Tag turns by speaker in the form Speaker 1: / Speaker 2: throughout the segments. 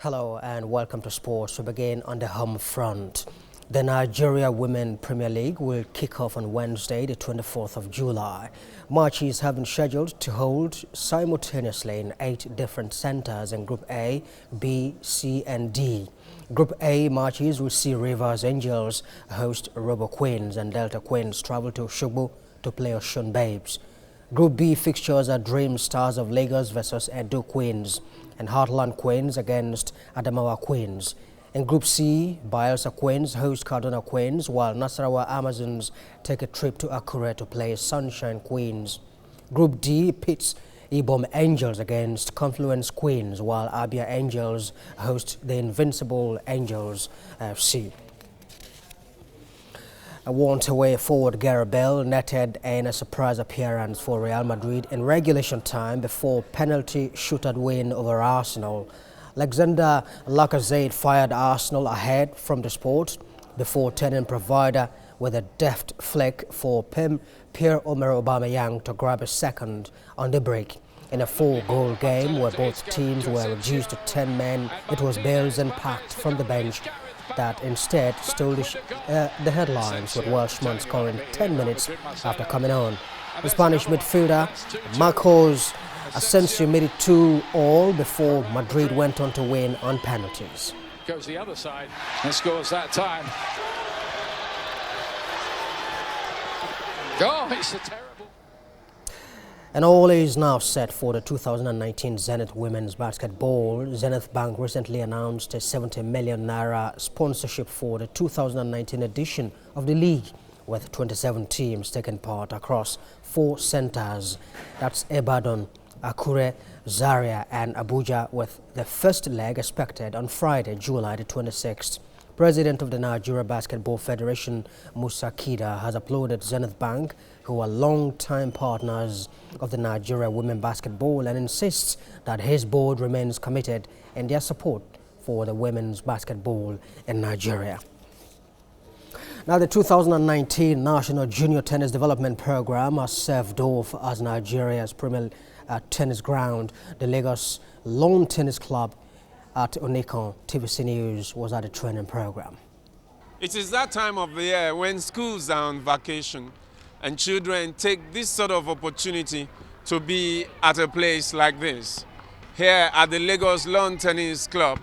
Speaker 1: Hello and welcome to sports. We begin on the home front. The Nigeria Women Premier League will kick off on Wednesday, the 24th of July. Matches have been scheduled to hold simultaneously in 8 different centers in Group A, B, C and D. Group A matches will see Rivers Angels host Robo Queens and Delta Queens travel to Osogbo to play Osun Babes. Group B fixtures are Dream Stars of Lagos versus Edo Queens and Heartland Queens against Adamawa Queens. In Group C, Bayelsa Queens host Kaduna Queens, while Nasarawa Amazons take a trip to Akure to play Sunshine Queens. Group D pits Ibom Angels against Confluence Queens, while Abia Angels host the Invincible Angels FC. A want-away forward Gareth Bale netted in a surprise appearance for Real Madrid in regulation time before penalty shootout win over Arsenal. Alexander Lacazette fired Arsenal ahead from the sport before turning provider with a deft flick for Pierre-Emerick Aubameyang to grab a second on the break. In a 4-goal game where both teams were reduced to 10 men, it was Bale's impact from the bench that instead stole the headlines, with Welshman scoring 10 minutes after coming on. The Spanish midfielder Marcos Asensio made it 2-2 before Madrid went on to win on penalties.
Speaker 2: Goes the other side and scores that time. Oh, it's a terrible.
Speaker 1: And all is now set for the 2019 Zenith Women's Basketball. Zenith Bank recently announced a 70 million naira sponsorship for the 2019 edition of the league, with 27 teams taking part across 4 centers. That's Ibadan, Akure, Zaria and Abuja, with the first leg expected on Friday, July the 26th. President of the Nigeria Basketball Federation, Musa Kida, has applauded Zenith Bank, who are long-time partners of the Nigeria Women Basketball, and insists that his board remains committed in their support for the women's basketball in Nigeria. Now, the 2019 National Junior Tennis Development Program has served off as Nigeria's premier tennis ground. The Lagos Lawn Tennis Club at Ike Tvc News was at the training program.
Speaker 3: It is that time of the year when schools are on vacation and children take this sort of opportunity to be at a place like this. Here at the Lagos Lawn Tennis Club,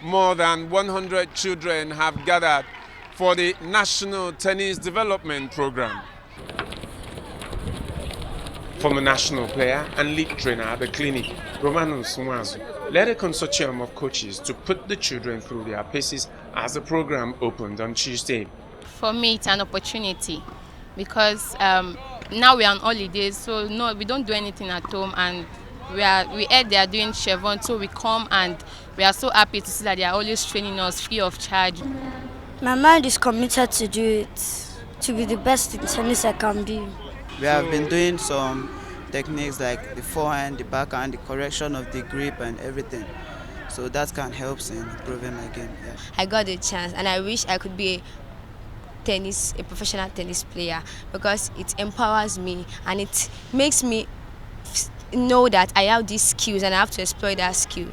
Speaker 3: more than 100 children have gathered for the National Tennis Development Program. Former national player and league trainer at the clinic, Romano Sumazu, led a consortium of coaches to put the children through their paces as the program opened on Tuesday.
Speaker 4: For me, it's an opportunity because now we are on holidays, so no, we don't do anything at home, and we heard they are doing Chevron, so we come and we are so happy to see that they are always training us free of charge.
Speaker 5: My mind is committed to do it, to be the best in tennis I can be.
Speaker 6: We have been doing some techniques like the forehand, the backhand, the correction of the grip and everything. So that can help in improving my game. Yeah.
Speaker 7: I got a chance and I wish I could be a professional tennis player, because it empowers me and it makes me know that I have these skills and I have to exploit that skill.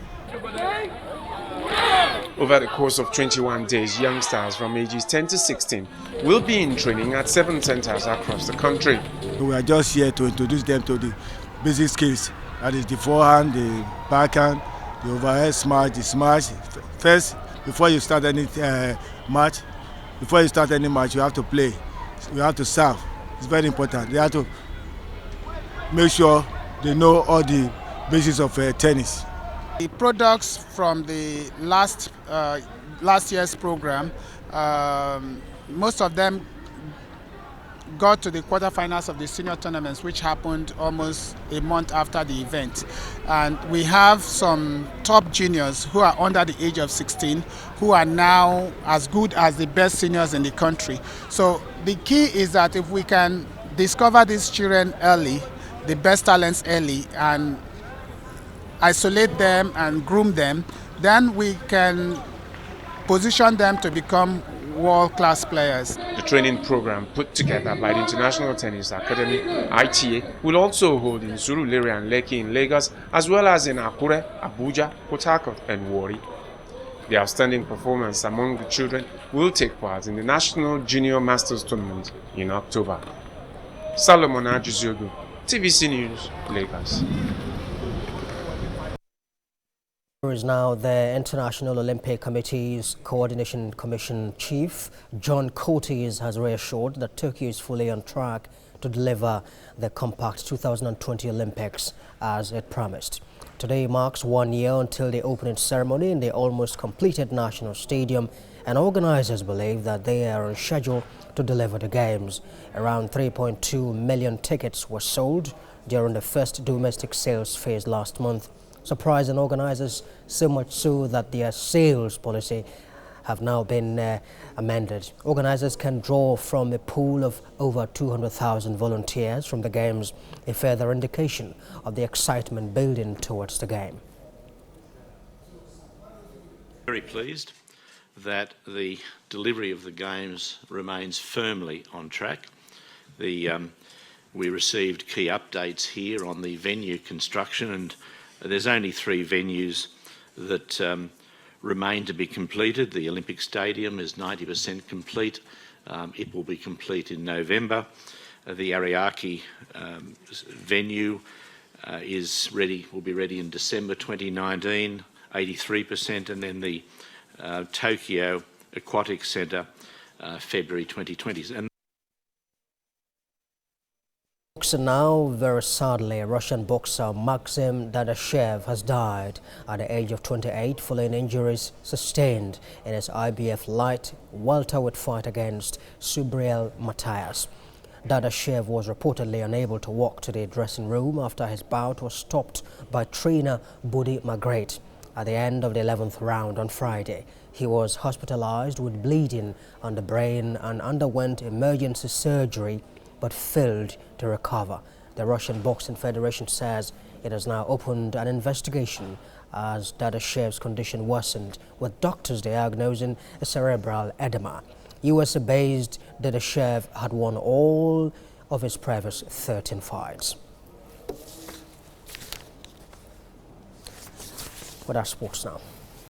Speaker 3: Over the course of 21 days, youngsters from ages 10 to 16 will be in training at 7 centers across the country.
Speaker 8: We are just here to introduce them to the basic skills. That is the forehand, the backhand, the overhead smash, the smash. First, before you start any match, you have to play. You have to serve. It's very important. They have to make sure they know all the basics of tennis.
Speaker 9: The products from the last year's program, most of them got to the quarterfinals of the senior tournaments, which happened almost a month after the event. And we have some top juniors who are under the age of 16 who are now as good as the best seniors in the country. So the key is that if we can discover these children early, the best talents early, and isolate them and groom them, then we can position them to become world-class players.
Speaker 3: The training program put together by the International Tennis Academy, ITA, will also hold in Surulere and Lekki in Lagos, as well as in Akure, Abuja, Port Harcourt and Warri. The outstanding performance among the children will take part in the National Junior Masters Tournament in October. Solomon Ajuziogo, TVC News, Lagos.
Speaker 1: Is now the International Olympic Committee's Coordination Commission Chief, John Coates, has reassured that Turkey is fully on track to deliver the compact 2020 Olympics as it promised. Today marks 1 year until the opening ceremony in the almost completed national stadium, and organizers believe that they are on schedule to deliver the games. Around 3.2 million tickets were sold during the first domestic sales phase last month, surprising organizers so much so that their sales policy have now been amended. Organizers can draw from a pool of over 200,000 volunteers from the games, a further indication of the excitement building towards the game.
Speaker 10: Very pleased that the delivery of the games remains firmly on track. We received key updates here on the venue construction, and there's only 3 venues that remain to be completed. The Olympic Stadium is 90% complete. It will be complete in November. The Ariake venue will be ready in December 2019, 83%, and then the Tokyo Aquatic Centre, February 2020. And
Speaker 1: now, very sadly, Russian boxer Maxim Dadashev has died at the age of 28 following injuries sustained in his IBF light welterweight fight against Subriel Matias. Dadashev was reportedly unable to walk to the dressing room after his bout was stopped by trainer Buddy Magret at the end of the 11th round on Friday. He was hospitalized with bleeding on the brain and underwent emergency surgery but failed to recover. The Russian Boxing Federation says it has now opened an investigation as Dadashev's condition worsened, with doctors diagnosing a cerebral edema. USA-based Dadashev had won all of his previous 13 fights. With our sports now.